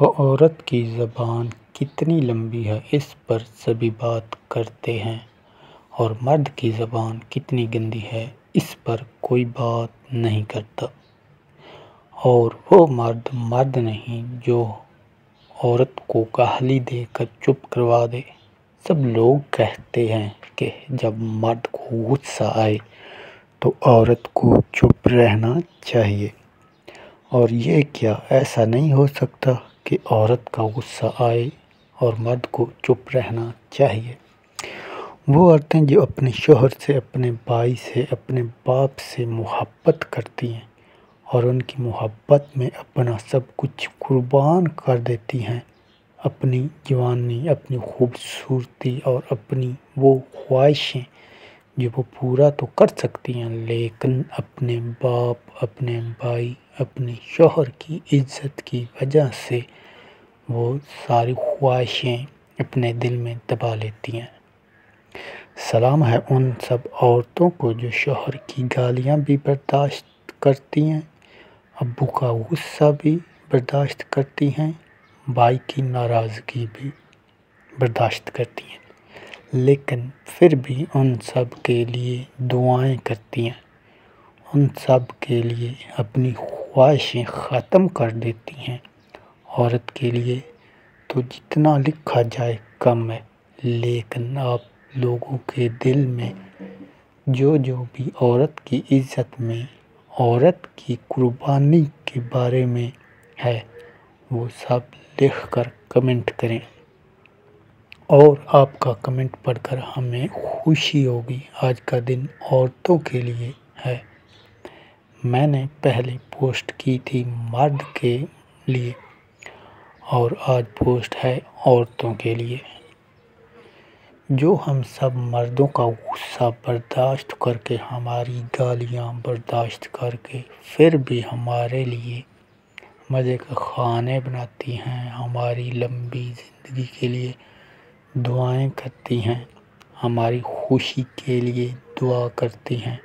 عورت کی زبان کتنی لمبی ہے اس پر سبھی بات کرتے ہیں، اور مرد کی زبان کتنی گندی ہے اس پر کوئی بات نہیں کرتا۔ اور وہ مرد نہیں جو عورت کو کاہلی دے کر چپ کروا دے۔ سب لوگ کہتے ہیں کہ جب مرد کو غصہ آئے تو عورت کو چپ رہنا چاہیے، اور یہ کیا ایسا نہیں ہو سکتا کہ عورت کا غصہ آئے اور مرد کو چپ رہنا چاہیے؟ وہ عورتیں جو اپنے شوہر سے، اپنے بھائی سے، اپنے باپ سے محبت کرتی ہیں اور ان کی محبت میں اپنا سب کچھ قربان کر دیتی ہیں، اپنی جوانی، اپنی خوبصورتی اور اپنی وہ خواہشیں جو وہ پورا تو کر سکتی ہیں، لیکن اپنے باپ، اپنے بھائی، اپنے شوہر کی عزت کی وجہ سے وہ ساری خواہشیں اپنے دل میں دبا لیتی ہیں۔ سلام ہے ان سب عورتوں کو جو شوہر کی گالیاں بھی برداشت کرتی ہیں، ابو کا غصہ بھی برداشت کرتی ہیں، بھائی کی ناراضگی بھی برداشت کرتی ہیں، لیکن پھر بھی ان سب کے لیے دعائیں کرتی ہیں، ان سب کے لیے اپنی خواہشیں ختم کر دیتی ہیں۔ عورت کے لیے تو جتنا لکھا جائے کم ہے، لیکن آپ لوگوں کے دل میں جو بھی عورت کی عزت میں، عورت کی قربانی کے بارے میں ہے، وہ سب لکھ کر کمنٹ کریں، اور آپ کا کمنٹ پڑھ کر ہمیں خوشی ہوگی۔ آج کا دن عورتوں کے لیے ہے۔ میں نے پہلے پوسٹ کی تھی مرد کے لیے، اور آج پوسٹ ہے عورتوں کے لیے۔ جو ہم سب مردوں کا غصہ برداشت کر کے، ہماری گالیاں برداشت کر کے، پھر بھی ہمارے لیے مزے کے کھانے بناتی ہیں، ہماری لمبی زندگی کے لیے دعائیں کرتی ہیں، ہماری خوشی کے لیے دعا کرتی ہیں،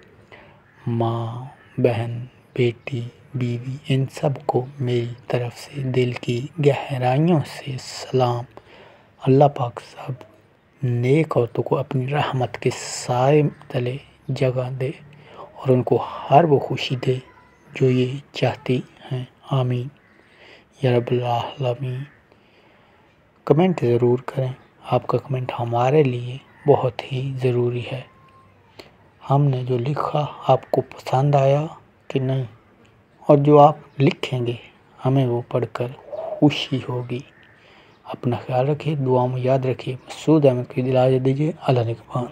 ماں، بہن، بیٹی، بیوی، ان سب کو میری طرف سے دل کی گہرائیوں سے سلام۔ اللہ پاک سب نیک عورتوں کو اپنی رحمت کے سائے تلے جگہ دے اور ان کو ہر وہ خوشی دے جو یہ چاہتی ہیں۔ آمین یا رب العالمین۔ کمنٹ ضرور کریں، آپ کا کمنٹ ہمارے لیے بہت ہی ضروری ہے۔ ہم نے جو لکھا آپ کو پسند آیا کہ نہیں، اور جو آپ لکھیں گے ہمیں وہ پڑھ کر خوشی ہوگی۔ اپنا خیال رکھیے، دعا میں یاد رکھیے۔ مسعود احمد کی اجازت دیجیے۔ اللہ نگہبان۔